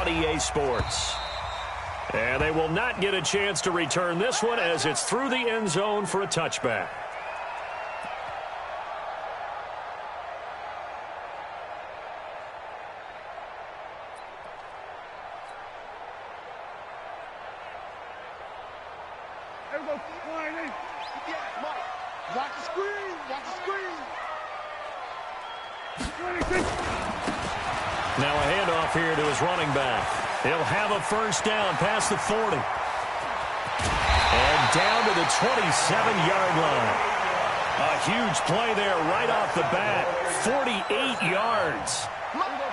on EA Sports. And they will not get a chance to return this one as it's through the end zone for a touchback. Now a handoff here to his running back. He'll have a first down past the 40. And down to the 27-yard line. A huge play there right off the bat. 48 yards.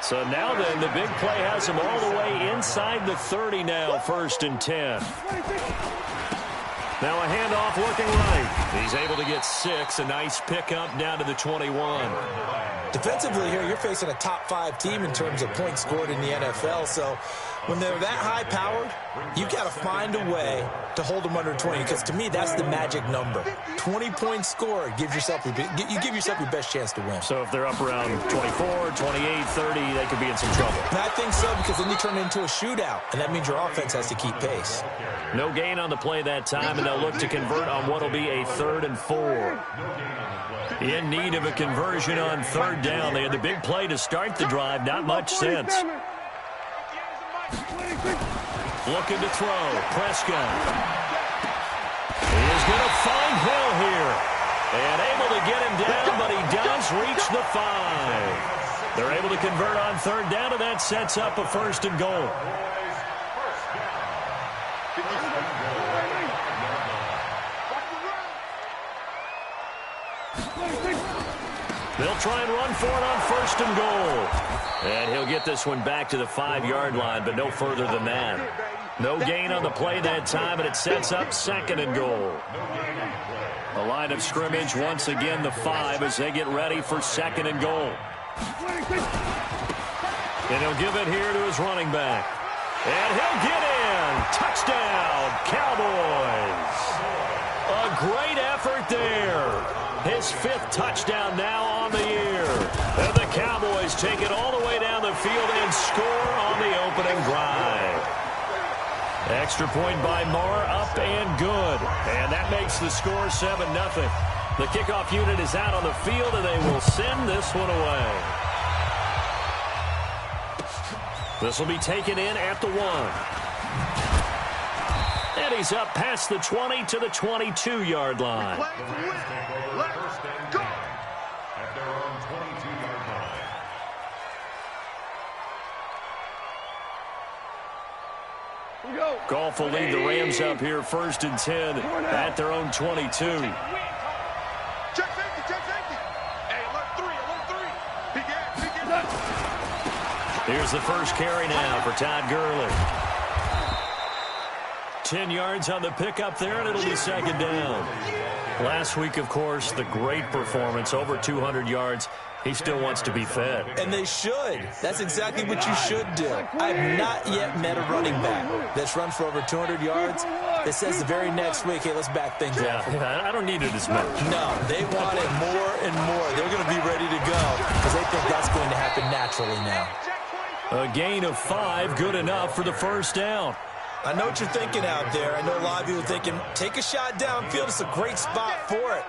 So now then, the big play has him all the way inside the 30 now, 1st and 10. Now a handoff looking right. He's able to get 6. A nice pickup down to the 21. Defensively here, you're facing a top 5 team in terms of points scored in the NFL. So when they're that high-powered, you got to find a way to hold them under 20. Because to me, that's the magic number. 20 points scored, you give yourself your best chance to win. So if they're up around 24, 28, 30, they could be in some trouble. And I think so, because then you turn it into a shootout, and that means your offense has to keep pace. No gain on the play that time, and they'll look to convert on what will be a 3rd and 4. In need of a conversion on 3rd down. They had the big play to start the drive. Not much sense. Looking to throw. Prescott. He is going to find Hill here. And able to get him down, but he does reach the 5. They're able to convert on 3rd down, and that sets up a 1st and goal. They'll try and run for it on 1st and goal. And he'll get this one back to the 5-yard line, but no further than that. No gain on the play that time, and it sets up 2nd and goal. The line of scrimmage, once again, the 5 as they get ready for 2nd and goal. And he'll give it here to his running back. And he'll get in. Touchdown, Cowboys. A great effort there. His 5th touchdown now on the year. And the Cowboys take it all the way down the field and score on the opening drive. Extra point by Marr, up and good. And that makes the score 7-0. The kickoff unit is out on the field, and they will send this one away. This will be taken in at the 1. And he's up past the 20 to the 22-yard line. Goff will lead the Rams up here 1st and 10 at their own 22. Check safety, check safety. Hey, alert 3. Here's the first carry now for Todd Gurley. 10 yards on the pickup there, and it'll be 2nd down. Last week, of course, the great performance, over 200 yards. He still wants to be fed. And they should. That's exactly what you should do. I have not yet met a running back that's run for over 200 yards that says the very next week, hey, let's back things up. Yeah, I don't need it as much. No, they want it more and more. They're going to be ready to go because they think that's going to happen naturally now. A gain of 5, good enough for the 1st down. I know what you're thinking out there. I know a lot of people are thinking, take a shot downfield. It's a great spot for it.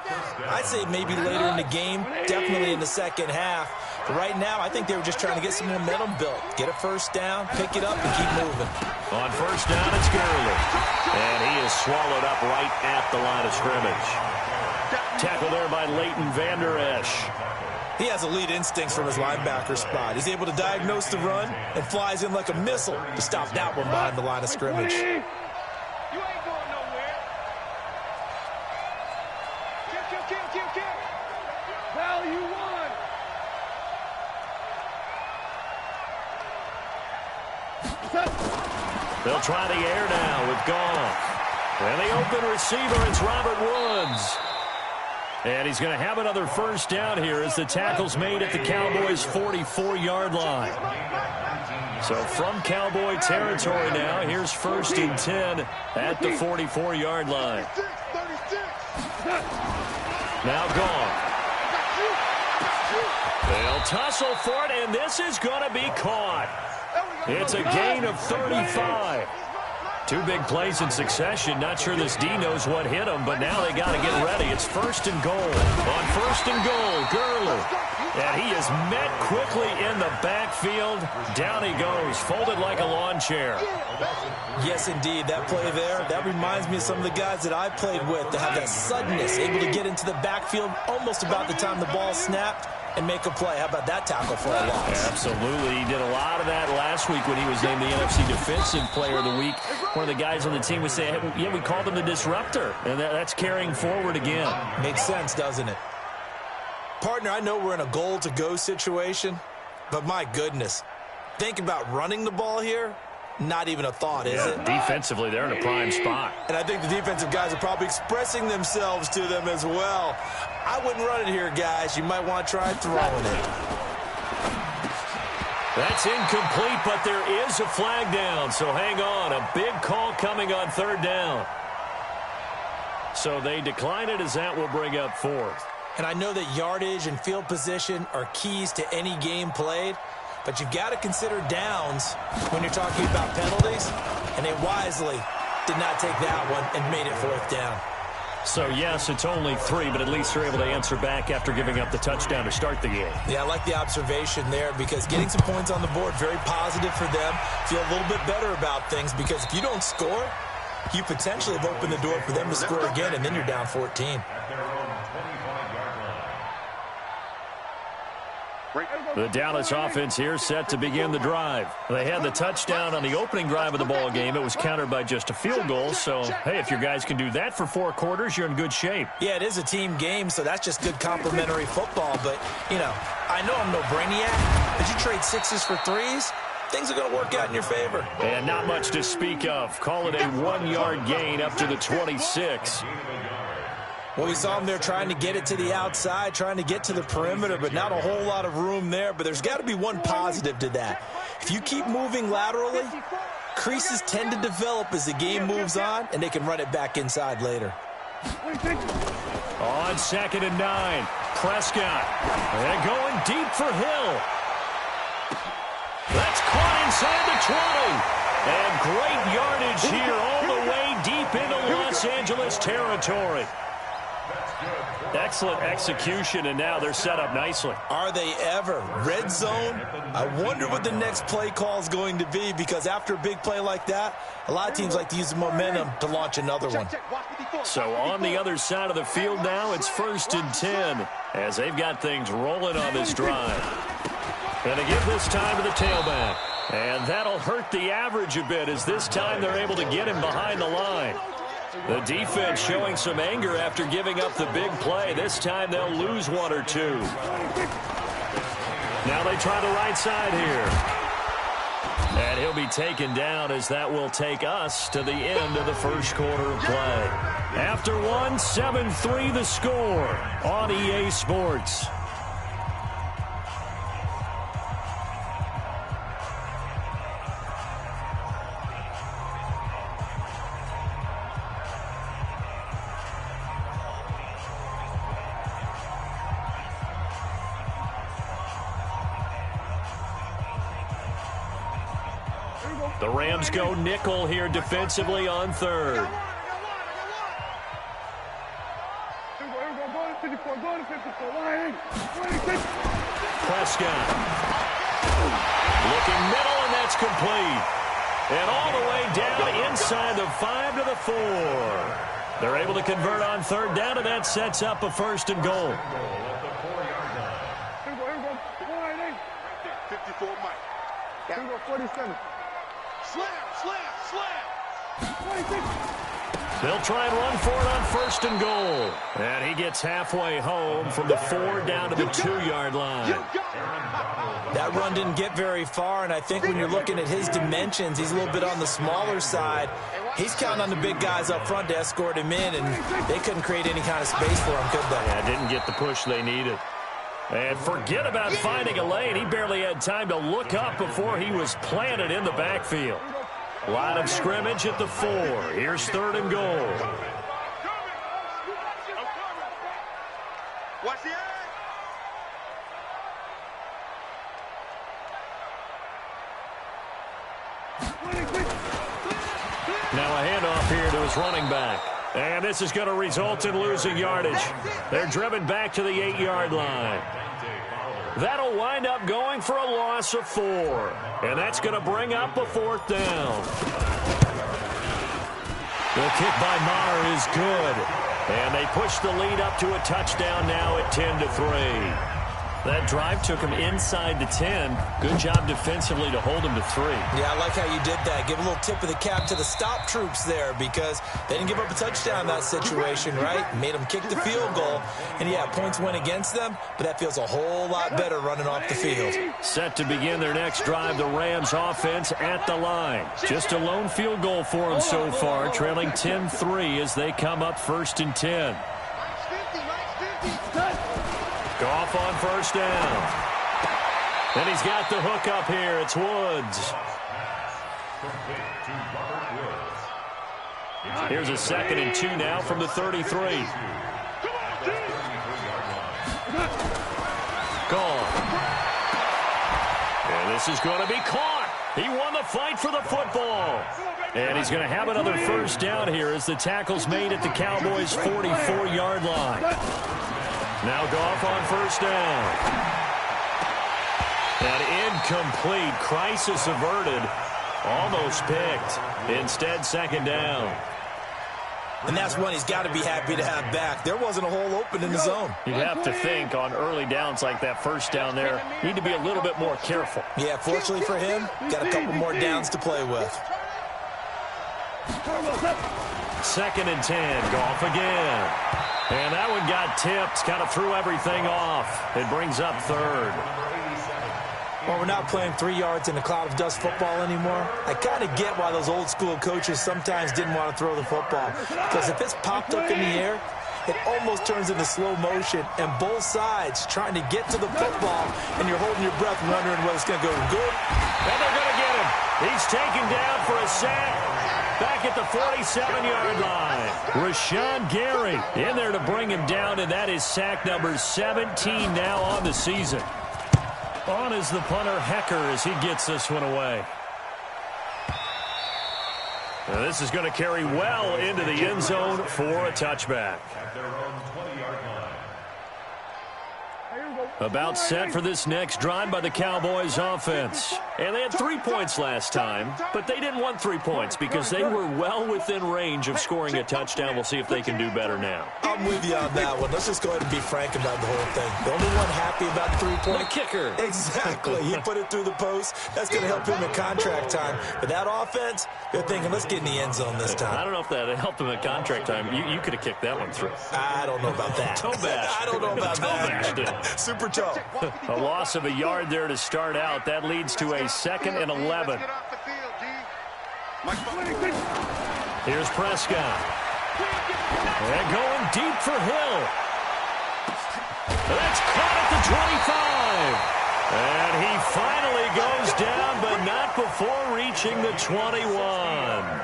I'd say maybe later in the game, definitely in the 2nd half. But right now, I think they were just trying to get some momentum built. Get a 1st down, pick it up, and keep moving. On 1st down, it's Gurley. And he is swallowed up right at the line of scrimmage. Tackle there by Leighton Vander Esch. He has elite instincts from his linebacker spot. He's able to diagnose the run and flies in like a missile to stop that one behind the line of scrimmage. You ain't going nowhere. Kill. Value 1. They'll try the air now with Goff. And the open receiver, it's Robert Woods. And he's going to have another 1st down here as the tackle's made at the Cowboys' 44-yard line. So from Cowboy territory now, here's 1st and 10 at the 44-yard line. Now Goff. They'll tussle for it, and this is going to be caught. It's a gain of 35. Two big plays in succession. Not sure this D knows what hit him, but now they got to get ready. It's first and goal. On first and goal, Gurley. And he is met quickly in the backfield. Down he goes, folded like a lawn chair. Yes, indeed. That play there, that reminds me of some of the guys that I played with that have that suddenness, able to get into the backfield almost about the time the ball snapped and make a play. How about that tackle for a loss? Absolutely. He did a lot of that last week when he was named the NFC Defensive Player of the Week. One of the guys on the team would say, hey, yeah, we called him the disruptor, and that's carrying forward again. Makes sense, doesn't it? Partner, I know we're in a goal-to-go situation, but my goodness, think about running the ball here. Not even a thought, is it? Defensively, they're in a prime spot. And I think the defensive guys are probably expressing themselves to them as well. I wouldn't run it here, guys. You might want to try throwing it. That's incomplete, but there is a flag down, so hang on. A big call coming on third down. So they decline it as that will bring up fourth. And I know that yardage and field position are keys to any game played, but you've got to consider downs when you're talking about penalties, and they wisely did not take that one and made it fourth down. So, yes, it's only 3, but at least they're able to answer back after giving up the touchdown to start the game. Yeah, I like the observation there because getting some points on the board, very positive for them. Feel a little bit better about things because if you don't score, you potentially have opened the door for them to score again, and then you're down 14. The Dallas offense here set to begin the drive. They had the touchdown on the opening drive of the ball game. It was countered by just a field goal. So, hey, if your guys can do that for 4 quarters, you're in good shape. Yeah, it is a team game, so that's just good complimentary football. But, you know, I know I'm no brainiac, but you trade 6s for 3s, things are going to work out in your favor. And not much to speak of. Call it a 1-yard gain up to the 26. Well, we saw him there trying to get it to the outside, trying to get to the perimeter, but not a whole lot of room there. But there's got to be one positive to that. If you keep moving laterally, creases tend to develop as the game moves on, and they can run it back inside later. On 2nd and 9, Prescott. And going deep for Hill. That's caught inside the 20. And great yardage here all the way deep into Los Angeles territory. Excellent execution, and now they're set up nicely. Are they ever? Red zone? I wonder what the next play call is going to be because after a big play like that, a lot of teams like to use the momentum to launch another one. So on the other side of the field now, it's 1st and 10 as they've got things rolling on this drive. And they give this time to the tailback. And that'll hurt the average a bit as this time they're able to get him behind the line. The defense showing some anger after giving up the big play. This time they'll lose 1 or 2. Now they try the right side here. And he'll be taken down as that will take us to the end of the first quarter of play. After 1, 7-3 the score on EA Sports. The Rams go nickel here defensively on 3rd. Prescott. Looking middle, and that's complete. And all the way down inside the 5 to the 4. They're able to convert on 3rd down, and that sets up a 1st and goal. 54 Mike. 47. Slam, slam, slam. 26. They'll try and run for it on 1st and goal. And he gets halfway home from the 4 down to the 2-yard line. That run didn't get very far, and I think when you're looking at his dimensions, he's a little bit on the smaller side. He's counting on the big guys up front to escort him in, and they couldn't create any kind of space for him, could they? Yeah, didn't get the push they needed. And forget about finding a lane. He barely had time to look up before he was planted in the backfield. Line of scrimmage at the 4. Here's 3rd and goal. Watch the eye. Now a handoff here to his running back. And this is going to result in losing yardage. They're driven back to the 8-yard line. That'll wind up going for a loss of 4. And that's going to bring up a 4th down. The kick by Maher is good. And they push the lead up to a touchdown now at 10-3. That drive took him inside the 10. Good job defensively to hold him to 3. Yeah, I like how you did that. Give a little tip of the cap to the stop troops there because they didn't give up a touchdown in that situation, right? Made them kick the field goal. And, yeah, points went against them, but that feels a whole lot better running off the field. Set to begin their next drive, the Rams offense at the line. Just a lone field goal for them so far, trailing 10-3 as they come up 1st and 10. Goff on 1st down. And he's got the hook up here. It's Woods. Here's a 2nd and 2 now from the 33. Gone. And this is going to be caught. He won the fight for the football. And he's going to have another 1st down here as the tackle's made at the Cowboys' 44-yard line. Now Goff on 1st down. An incomplete, crisis averted, almost picked. Instead, 2nd down. And that's one he's got to be happy to have back. There wasn't a hole open in the zone. You'd have to think on early downs like that 1st down there, need to be a little bit more careful. Yeah, fortunately for him, got a couple more downs to play with. 2nd and 10, Goff again. And that one got tipped, kind of threw everything off. It brings up 3rd. Well, we're not playing 3 yards in a cloud of dust football anymore. I kind of get why those old school coaches sometimes didn't want to throw the football. Because if it's popped up in the air, it almost turns into slow motion. And both sides trying to get to the football, and you're holding your breath wondering whether it's going to go good. And they're going to get him. He's taken down for a sack. Back at the 47-yard line. Rashawn Gary in there to bring him down, and that is sack number 17 now on the season. On is the punter, Hecker, as he gets this one away. Now this is going to carry well into the end zone for a touchback. About set for this next drive by the Cowboys offense. And they had 3 points last time, but they didn't want 3 points because they were well within range of scoring a touchdown. We'll see if they can do better now. I'm with you on that one. Let's just go ahead and be frank about the whole thing. The only one happy about the 3-point. The kicker. Exactly. He put it through the post. That's going to help him in contract time. But that offense, they're thinking, let's get in the end zone this time. I don't know if that helped him in contract time. You could have kicked that one through. I don't know about that. Toe bash. I don't know about that. Super toe. A loss of a yard there to start out. That leads to a 2nd and 11. Here's Prescott. And going deep for Hill. That's caught at the 25. And he finally goes down, but not before reaching the 21.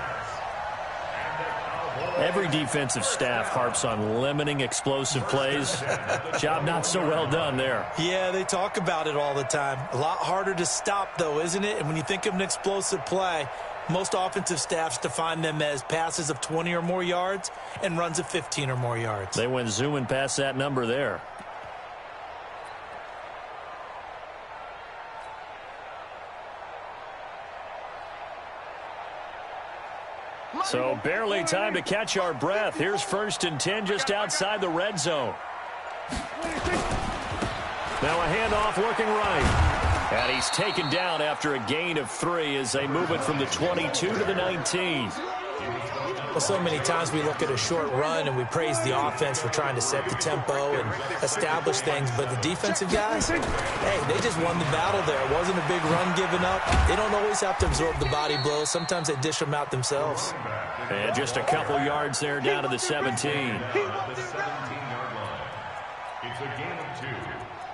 Every defensive staff harps on limiting explosive plays. Job not so well done there. Yeah, they talk about it all the time. A lot harder to stop, though, isn't it? And when you think of an explosive play, most offensive staffs define them as passes of 20 or more yards and runs of 15 or more yards. They went zooming past that number there. So barely time to catch our breath. Here's 1st and 10 just outside the red zone. Now a handoff looking right. And he's taken down after a gain of 3 as they move it from the 22 to the 19. Well, so many times we look at a short run and we praise the offense for trying to set the tempo and establish things, but the defensive guys, hey, they just won the battle there. It wasn't a big run given up. They don't always have to absorb the body blows. Sometimes they dish them out themselves. And just a couple yards there down to the 17. It's a gain of 2.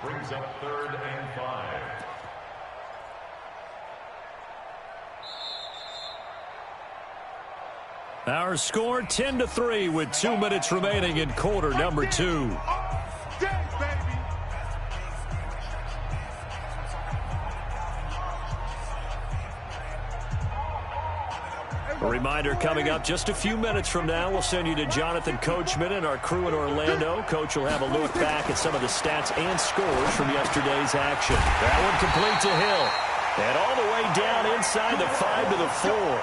Brings up 3rd and 5. Our score 10-3 with 2 minutes remaining in quarter number 2. A reminder coming up just a few minutes from now, we'll send you to Jonathan Coachman and our crew in Orlando. Coach will have a look back at some of the stats and scores from yesterday's action. That one complete to Hill. And all the way down inside the 5 to the 4.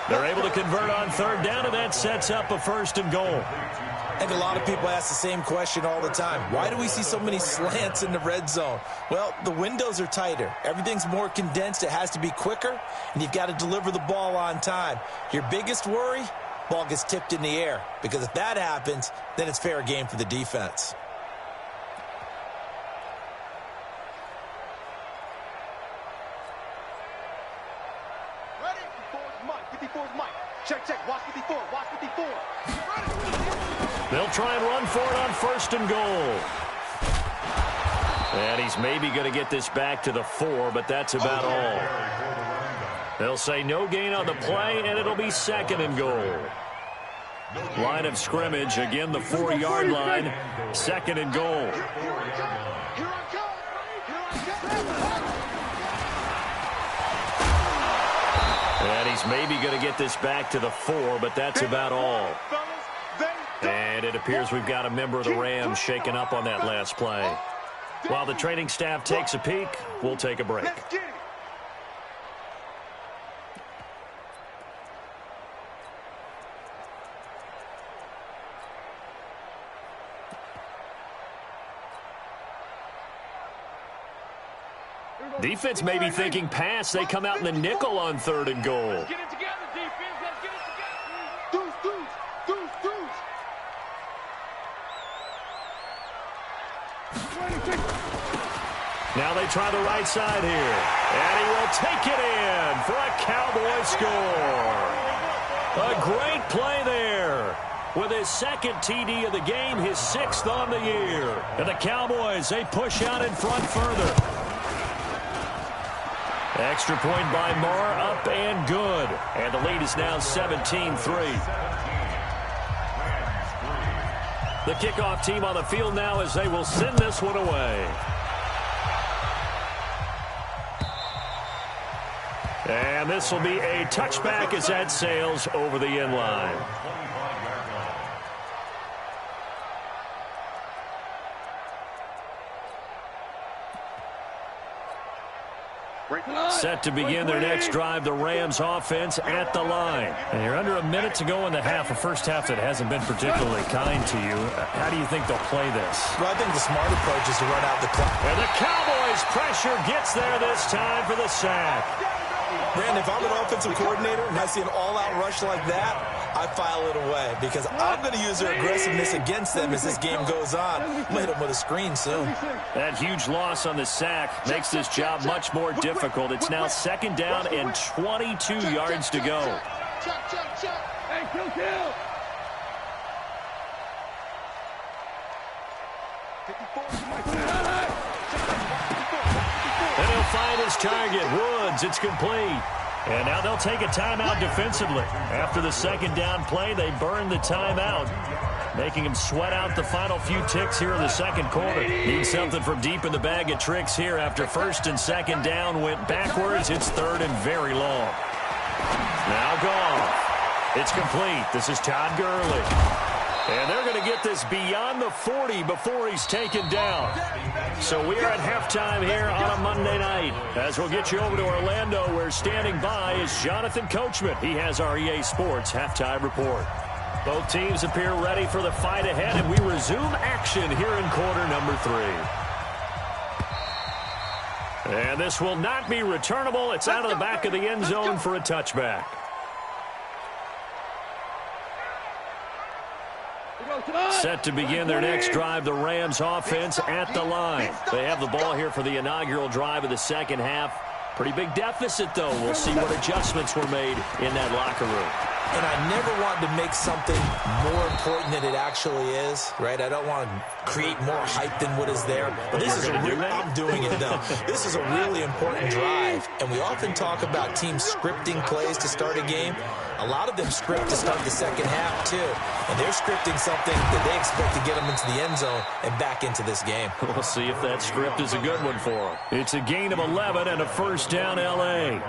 They're able to convert on third down, and that sets up a 1st and goal. I think a lot of people ask the same question all the time. Why do we see so many slants in the red zone? Well, the windows are tighter. Everything's more condensed. It has to be quicker, and you've got to deliver the ball on time. Your biggest worry, ball gets tipped in the air, because if that happens, then it's fair game for the defense. Ready? 54's Mike. 54's Mike. Check, check. Watch 54. Watch 54. They'll try and run for it on 1st and goal. And he's maybe going to get this back to the 4, but that's about all. They'll say no gain on the play, and it'll be 2nd and goal. Line of scrimmage, again the 4-yard line, 2nd and goal. And he's maybe going to get this back to the 4, but that's about all. And it appears we've got a member of the Rams shaken up on that last play. While the training staff takes a peek, we'll take a break. Defense may be thinking pass. They come out in the nickel on 3rd and goal. Let's get it together, defense. Let's get it together. Deuce. Now they try the right side here. And he will take it in for a Cowboy score. A great play there. With his 2nd TD of the game, his 6th on the year. And the Cowboys, they push out in front further. Extra point by Marr, up and good. And the lead is now 17-3. The kickoff team on the field now as they will send this one away. And this will be a touchback as that sails over the end line. Set to begin their next drive, the Rams offense at the line. And you're under a minute to go in the half, a first half that hasn't been particularly kind to you. How do you think they'll play this? Well, I think the smart approach is to run out the clock. And the Cowboys' pressure gets there this time for the sack. Brandon, if I'm an offensive coordinator and I see an all-out rush like that, I file it away because I'm going to use their aggressiveness against them as this game goes on. I'm going to hit them with a screen soon. That huge loss on the sack makes this job much more difficult. It's now 2nd down and 22 yards to go. Hey, kill. 54. And he'll find his target, Woods. It's complete. And now they'll take a timeout defensively. After the 2nd down play, they burn the timeout, making him sweat out the final few ticks here in the 2nd quarter. Need something from deep in the bag of tricks here. After 1st and 2nd down went backwards, it's 3rd and very long. Now Goff. It's complete. This is Todd Gurley. And they're going to get this beyond the 40 before he's taken down. So we are at halftime here on a Monday night. As we'll get you over to Orlando, where standing by is Jonathan Coachman. He has our EA Sports halftime report. Both teams appear ready for the fight ahead, and we resume action here in quarter number 3. And this will not be returnable. It's out of the back of the end zone for a touchback. Set to begin their next drive, the Rams offense at the line. They have the ball here for the inaugural drive of the 2nd half. Pretty big deficit, though. We'll see what adjustments were made in that locker room. And I never want to make something more important than it actually is, right? I don't want to create more hype than what is there. But this is I'm doing it now. This is a really important drive. And we often talk about teams scripting plays to start a game. A lot of them script to start the 2nd half, too. And they're scripting something that they expect to get them into the end zone and back into this game. We'll see if that script is a good one for them. It's a gain of 11 and a 1st down, L.A.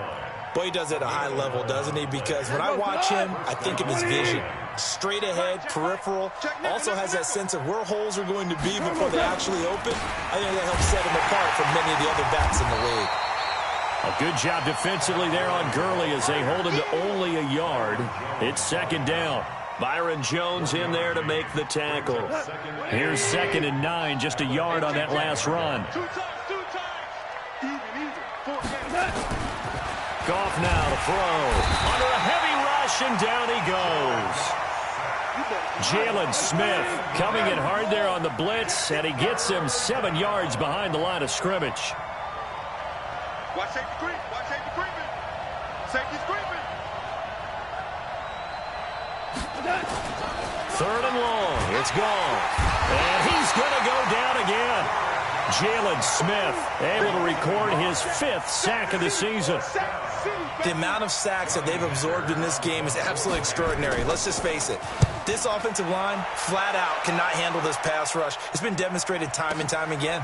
Boy, he does it at a high level, doesn't he? Because when I watch him, I think of his vision. Straight ahead, peripheral. Also has that sense of where holes are going to be before they actually open. I think that helps set him apart from many of the other backs in the league. A good job defensively there on Gurley as they hold him to only a yard. It's second down. Byron Jones in there to make the tackle. Here's 2nd and 9, just a yard on that last run. Goff now to throw. Under a heavy rush, and down he goes. Jalen Smith coming in hard there on the blitz, and he gets him 7 yards behind the line of scrimmage. Watch safety creep. Watch safety creeping. Safety's creeping. 3rd and long. It's gone. And he's going to go down again. Jalen Smith able to record his 5th sack of the season. The amount of sacks that they've absorbed in this game is absolutely extraordinary. Let's just face it. This offensive line, flat out, cannot handle this pass rush. It's been demonstrated time and time again.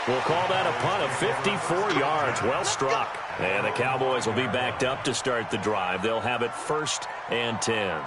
We'll call that a punt of 54 yards. Well struck. And the Cowboys will be backed up to start the drive. They'll have it 1st and 10.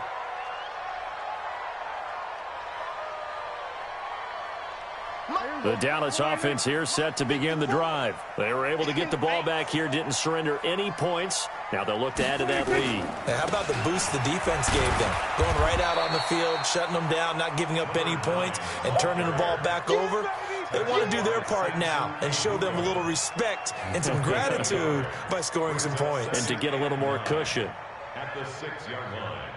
The Dallas offense here set to begin the drive. They were able to get the ball back here, didn't surrender any points. Now they'll look to add to that lead. Hey, how about the boost the defense gave them? Going right out on the field, shutting them down, not giving up any points, and turning the ball back over. They want to do their part now and show them a little respect and some gratitude by scoring some points. And to get a little more cushion. At the 6-yard line.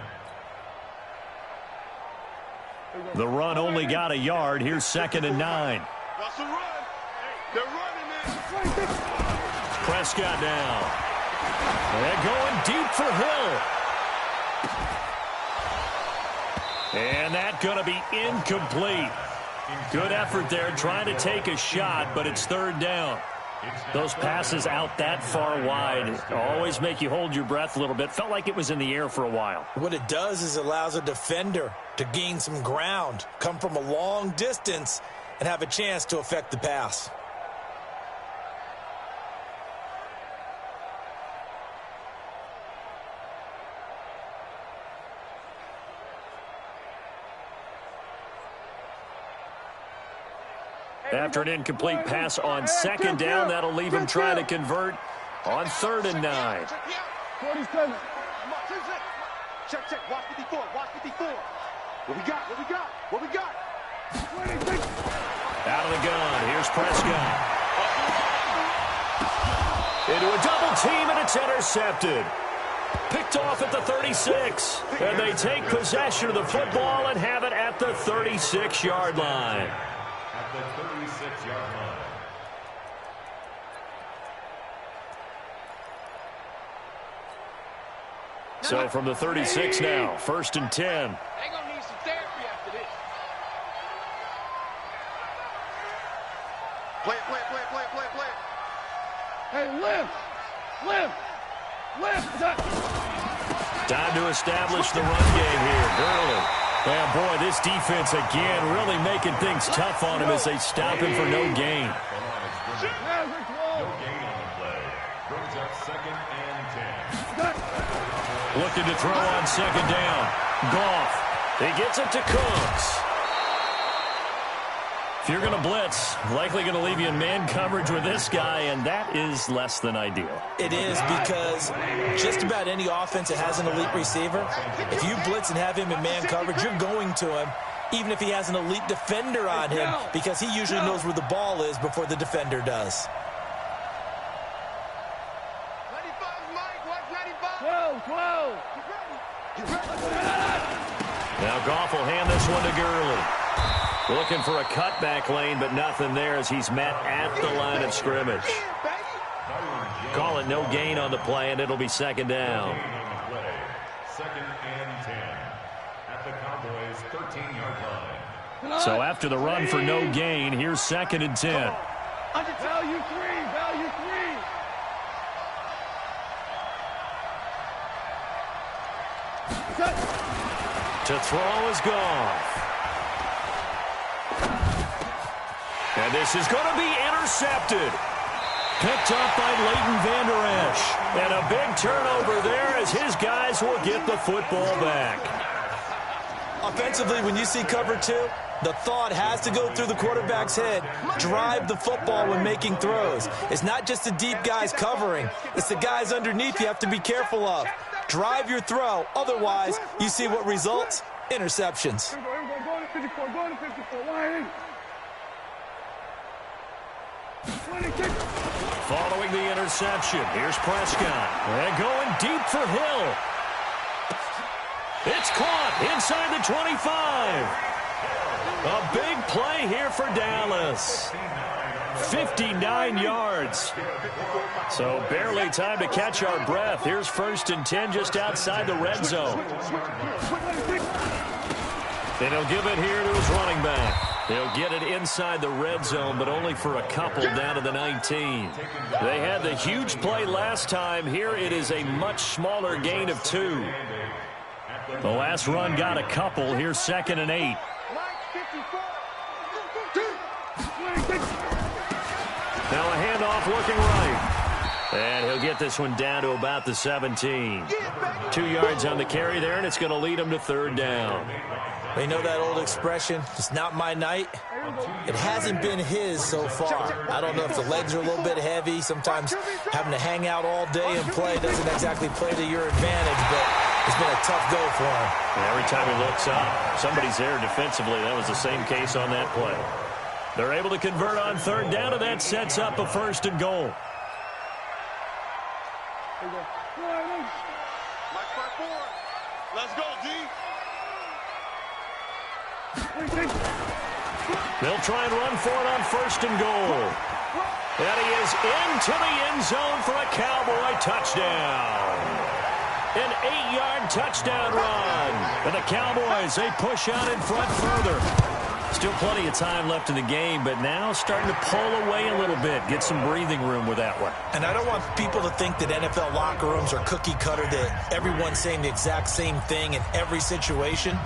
The run only got a yard. Here's 2nd and 9. What's the run? They're running it. Prescott now. They're going deep for Hill. And that's going to be incomplete. Good effort there trying to take a shot, but it's 3rd down. Those passes out that far wide always make you hold your breath a little bit. Felt like it was in the air for a while. What it does is it allows a defender to gain some ground, come from a long distance, and have a chance to affect the pass. After an incomplete pass on 2nd down, that'll leave him trying to convert on 3rd and 9. 47. Check, check. Watch 54. Watch 54. What we got? What we got? What we got? 26. Out of the gun. Here's Prescott. Into a double team, and it's intercepted. Picked off at the 36. And they take possession of the football and have it at the 36-yard line. At the 36-yard line. So from the 36 now, 1st and 10. They're going to need some therapy after this. Play it, play it, play it, play it, play it, play it. Hey, lift, lift, lift. Time to establish the run game here. Gurley. Man, boy, this defense again really making things tough on him as they stop him for no gain. No gain on the play. Brings up 2nd and 10. Looking to throw on 2nd down. Goff. He gets it to Cooks. If you're going to blitz, likely going to leave you in man coverage with this guy, and that is less than ideal. It is, because just about any offense that has an elite receiver, if you blitz and have him in man coverage, you're going to him, even if he has an elite defender on him, because he usually knows where the ball is before the defender does. 95, Mike. Watch 95. 12. Get ready. Now Goff will hand this one to Gurley. Looking for a cutback lane, but nothing there as he's met at the line of scrimmage. Call it no gain on the play, and it'll be 2nd down. 2nd and 10. At the Cowboys' 13-yard line. So after the run for no gain, here's 2nd and 10. Value 3. To throw is Goff. And this is going to be intercepted. picked up by Leighton Vander Esch. And a big turnover there as his guys will get the football back. Offensively, when you see cover two, the thought has to go through the quarterback's head. Drive the football when making throws. It's not just the deep guys covering. It's the guys underneath you have to be careful of. Drive your throw. Otherwise, you see what results? Interceptions. Following the interception, here's Prescott. And going deep for Hill. It's caught inside the 25. A big play here for Dallas. 59 yards. So barely time to catch our breath. Here's 1st and 10 just outside the red zone. And he'll give it here to his running back. He'll get it inside the red zone, but only for a couple down to the 19. They had the huge play last time. Here it is a much smaller gain of 2. The last run got a couple. Here's 2nd and 8. Now a handoff looking right. And he'll get this one down to about the 17. 2 yards on the carry there, and it's going to lead him to 3rd down. You know that old expression, it's not my night? It hasn't been his so far. I don't know if the legs are a little bit heavy. Sometimes having to hang out all day and play doesn't exactly play to your advantage, but it's been a tough go for him. And every time he looks up, somebody's there defensively. That was the same case on that play. They're able to convert on 3rd down, and that sets up a 1st and goal. Let's go, D. They'll try and run for it on 1st and goal. And he is into the end zone for a Cowboy touchdown. An 8-yard touchdown run. And the Cowboys, they push out in front further. Still plenty of time left in the game, but now starting to pull away a little bit. Get some breathing room with that one. And I don't want people to think that NFL locker rooms are cookie cutter, that everyone's saying the exact same thing in every situation.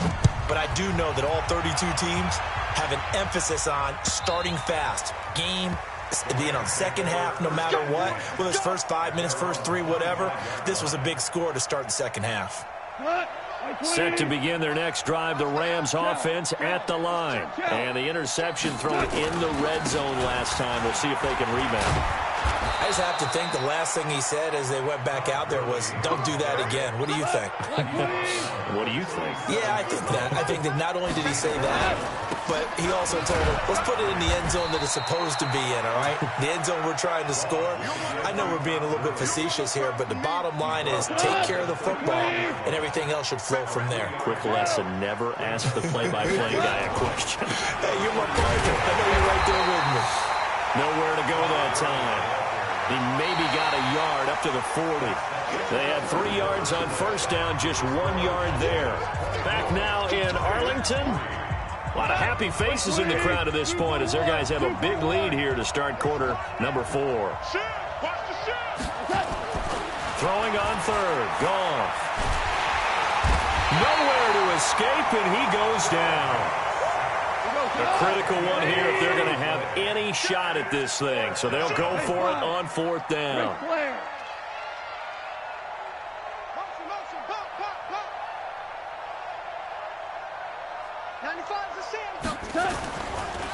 But I do know that all 32 teams have an emphasis on starting fast. Game, second half, no matter what. Whether it's first 5 minutes, first 3, whatever. This was a big score to start the second half. Set to begin their next drive, the Rams offense at the line. And the interception thrown in the red zone last time. We'll see if they can rebound. I just have to think the last thing he said as they went back out there was, don't do that again. What do you think? What do you think? Yeah, I think that. I think that not only did he say that, but he also told him, let's put it in the end zone that it's supposed to be in, all right? The end zone we're trying to score. I know we're being a little bit facetious here, but the bottom line is take care of the football, and everything else should flow from there. Quick lesson, never ask the play-by-play guy a question. Hey, you're my partner. I know you're right there with me. Nowhere to go that time. He maybe got a yard up to the 40. They had 3 yards on 1st down, just 1 yard there. Back now in Arlington. A lot of happy faces in the crowd at this point as their guys have a big lead here to start quarter number 4. Throwing on 3rd. Goff. Nowhere to escape, and he goes down. A critical one here if they're going to have any shot at this thing. So they'll go for it on 4th down.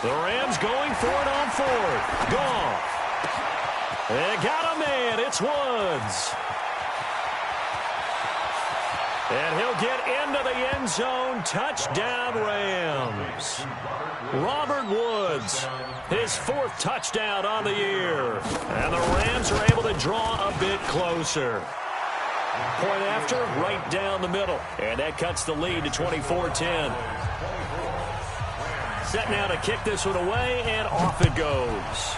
The Rams going for it on 4th. Goff. They got a man. It's Woods. And he'll get into the end zone. Touchdown, Rams. Robert Woods, his 4th touchdown on the year. And the Rams are able to draw a bit closer. Point after, right down the middle. And that cuts the lead to 24-10. Set now to kick this one away, and off it goes.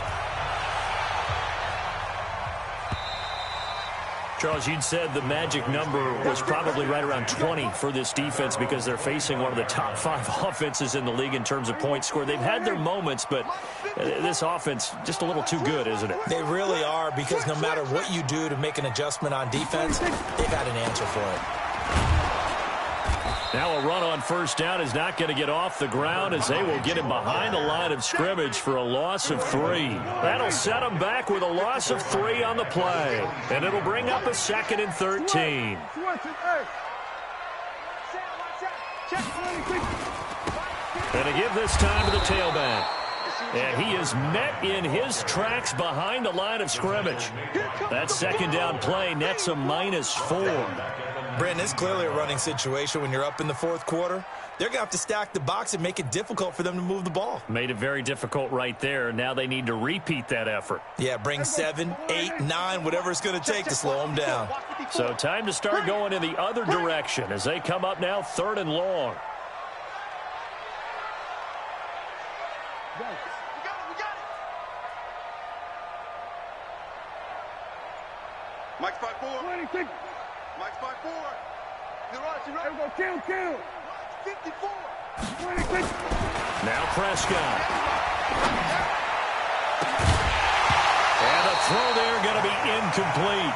Charles, you'd said the magic number was probably right around 20 for this defense because they're facing one of the top 5 offenses in the league in terms of points scored. They've had their moments, but this offense just a little too good, isn't it? They really are, because no matter what you do to make an adjustment on defense, they've had an answer for it. Now a run on first down is not going to get off the ground as they will get him behind the line of scrimmage for a loss of 3. That'll set him back with a loss of 3 on the play. And it'll bring up a 2nd and 13. And to give this time to the tailback. And he is met in his tracks behind the line of scrimmage. That 2nd down play nets a -4. Brandon, it's clearly a running situation when you're up in the 4th quarter. They're going to have to stack the box and make it difficult for them to move the ball. Made it very difficult right there. Now they need to repeat that effort. Yeah, bring 7, 8, 9, whatever it's going to take to slow them down. So time to start going in the other direction as they come up now 3rd and long. We got it. Mike's 5-4. 26. Mike's 5-4. You're right. There we go. Kill. 54. 26. Now Prescott. And the throw there going to be incomplete.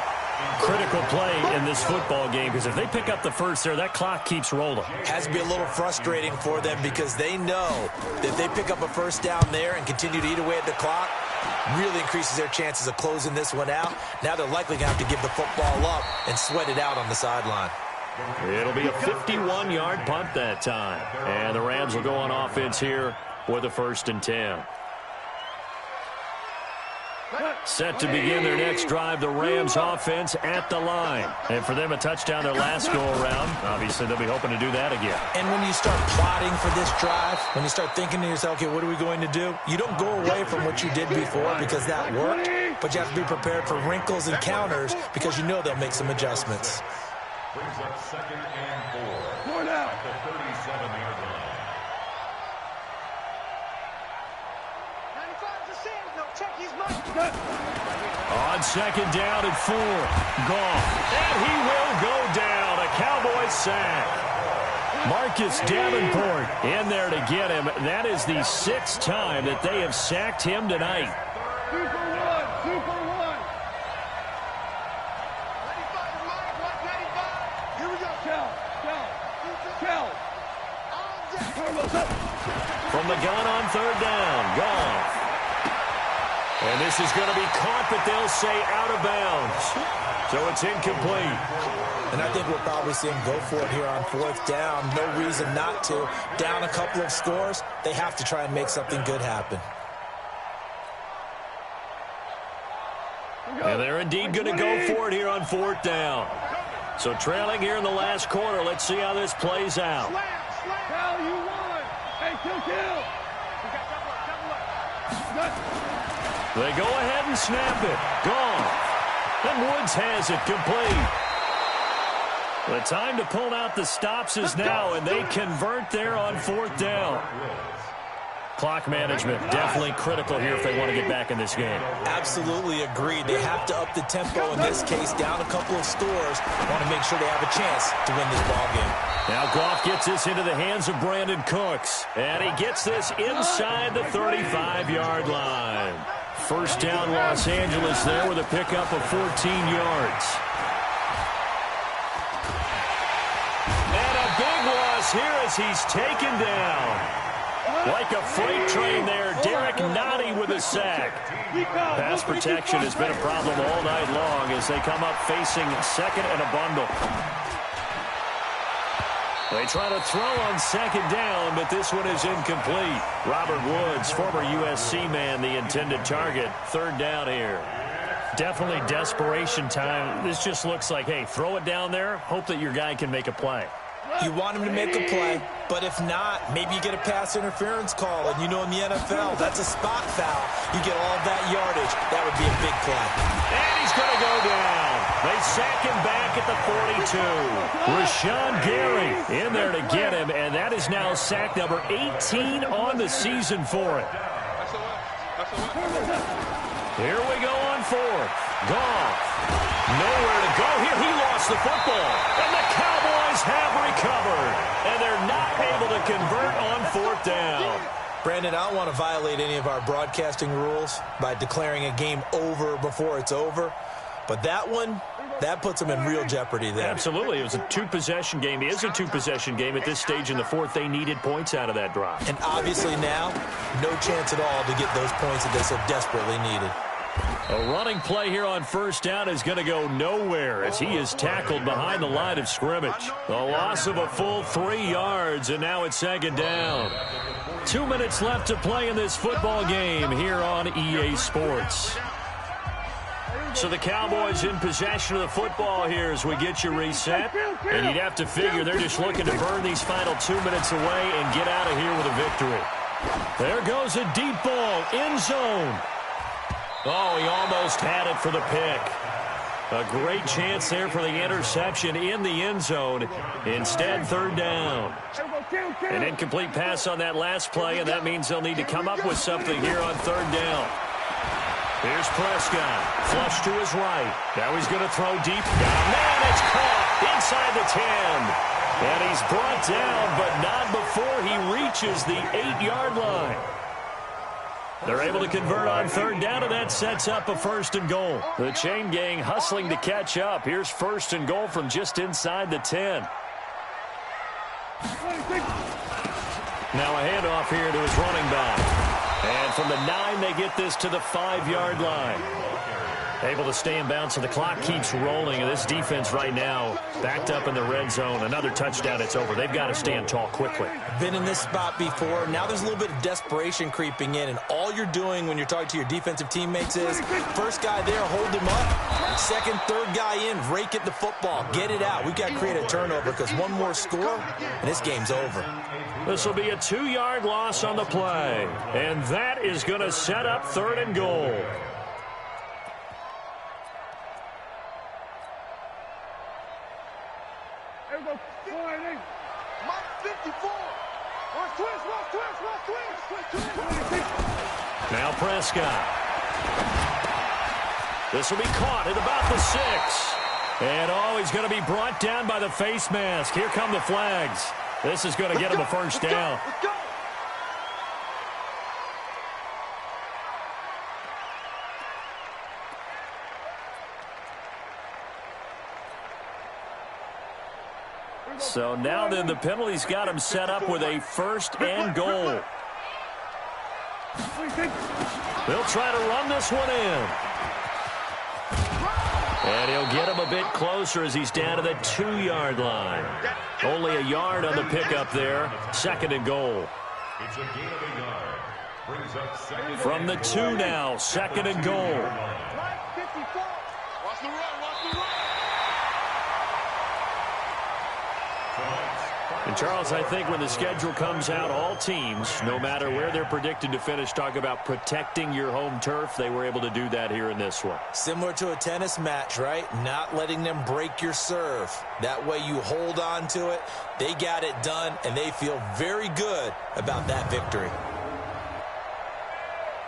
Critical play in this football game because if they pick up the first there, that clock keeps rolling. Has to be a little frustrating for them because they know that if they pick up a first down there and continue to eat away at the clock, really increases their chances of closing this one out. Now they're likely going to have to give the football up and sweat it out on the sideline. It'll be a 51-yard punt that time. And the Rams will go on offense here with a 1st and 10. Set to begin their next drive, the Rams offense at the line. And for them, a touchdown their last go-around. Obviously, they'll be hoping to do that again. And when you start plotting for this drive, when you start thinking to yourself, okay, what are we going to do? You don't go away from what you did before because that worked, but you have to be prepared for wrinkles and counters because you know they'll make some adjustments. Brings up 2nd and 4 at the 37-yard line. On 2nd down and 4. Goff. And he will go down. A Cowboys sack. Marcus Davenport in there to get him. That is the 6th time that they have sacked him tonight. 2 for 1. 2 for 1. 95. Here we go. Kel. From the gun on 3rd down. Goff. And this is going to be caught, but they'll say out of bounds. So it's incomplete. And I think we'll probably see him go for it here on 4th down. No reason not to. Down a couple of scores, they have to try and make something good happen. And they're indeed going to go for it here on 4th down. So trailing here in the last quarter. Let's see how this plays out. Cal, you won. Hey, kill. They go ahead and snap it. Gone. And Woods has it complete. The time to pull out the stops is now, and they convert there on 4th down. Clock management definitely critical here if they want to get back in this game. Absolutely agreed. They have to up the tempo in this case, down a couple of scores. Want to make sure they have a chance to win this ball game. Now Goff gets this into the hands of Brandon Cooks, and he gets this inside the 35-yard line. 1st down Los Angeles there with a pickup of 14 yards. And a big loss here as he's taken down. Like a freight train there, Derek Nottie with a sack. Pass protection has been a problem all night long as they come up facing 2nd and a bundle. They try to throw on 2nd down, but this one is incomplete. Robert Woods, former USC man, the intended target. 3rd down here. Definitely desperation time. This just looks like, hey, throw it down there, hope that your guy can make a play. You want him to make a play, but if not, maybe you get a pass interference call, and you know in the NFL, that's a spot foul. You get all of that yardage. That would be a big play. And he's going to go down. They sack him back at the 42. Rashawn Gary in there to get him, and that is now sack number 18 on the season for it. Here we go on 4th. Goff. Nowhere to go here. He lost the football. And the Cowboys have recovered. And they're not able to convert on 4th down. Brandon, I don't want to violate any of our broadcasting rules by declaring a game over before it's over. But that one, That puts them in real jeopardy there. Absolutely. It was a two-possession game. It is a two-possession game at this stage in the fourth. They needed points out of that drive. And obviously now, no chance at all to get those points that they so desperately needed. A running play here on first down is going to go nowhere as he is tackled behind the line of scrimmage. A loss of a full 3 yards, and now it's second down. 2 minutes left to play in this football game here on EA Sports. So the Cowboys in possession of the football here as we get you reset. And you'd have to figure they're just looking to burn these final 2 minutes away and get out of here with a victory. There goes a deep ball, end zone. Oh, he almost had it for the pick. A great chance there for the interception in the end zone. Instead, third down. An incomplete pass on that last play, and that means they'll need to come up with something here on third down. Here's Prescott. Flush to his right. Now he's going to throw deep. Man, it's caught inside the 10. And he's brought down, but not before he reaches the 8-yard line. They're able to convert on third down, and that sets up a first and goal. The chain gang hustling to catch up. Here's first and goal from just inside the 10. Now a handoff here to his running back. And from the 9, they get this to the 5-yard line. Able to stay in bounds, so the clock keeps rolling. And this defense right now backed up in the red zone. Another touchdown, it's over. They've got to stand tall quickly. Been in this spot before. Now there's a little bit of desperation creeping in. And all you're doing when you're talking to your defensive teammates is first guy there, hold him up. Second, third guy in, rake at the football. Get it out. We've got to create a turnover because one more score, and this game's over. This will be a 2-yard loss on the play. And that is going to set up third and goal. Now Prescott. This will be caught at about the 6. And, oh, he's going to be brought down by the face mask. Here come the flags. This is going to get him a first down. So now then the penalty's got him set up with a first and goal. They'll try to run this one in. And he'll get him a bit closer as he's down to the 2-yard line. Only a yard on the pickup there. Second and goal. It's a gain of a yard. Brings up second. From the 2 now, second and goal. Watch the run, watch the run. And, Charles, I think when the schedule comes out, all teams, no matter where they're predicted to finish, talk about protecting your home turf. They were able to do that here in this one. Similar to a tennis match, right? Not letting them break your serve. That way you hold on to it. They got it done, and they feel very good about that victory.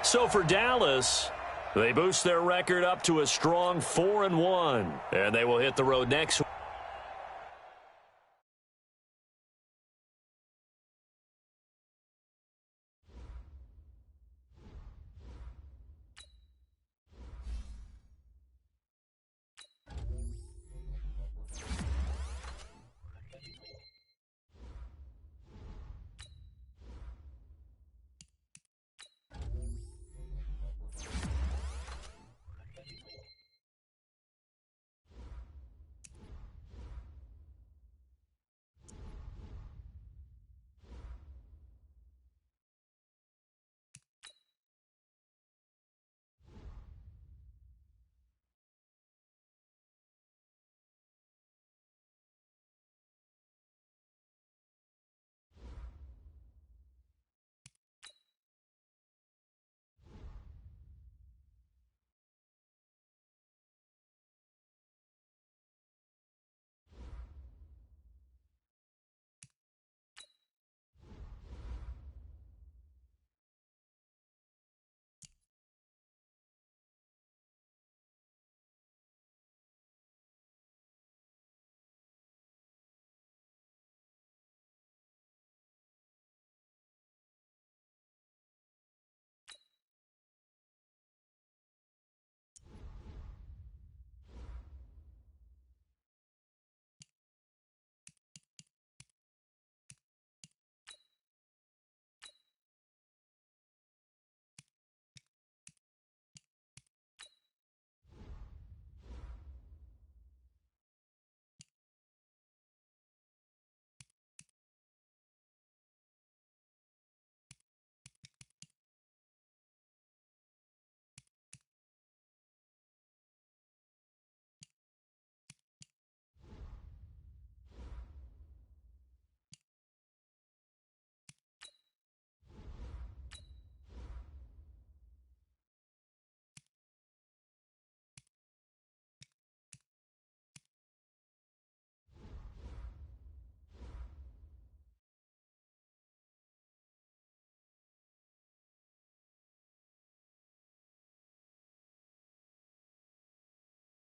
So for Dallas, they boost their record up to a strong 4-1. And they will hit the road next week.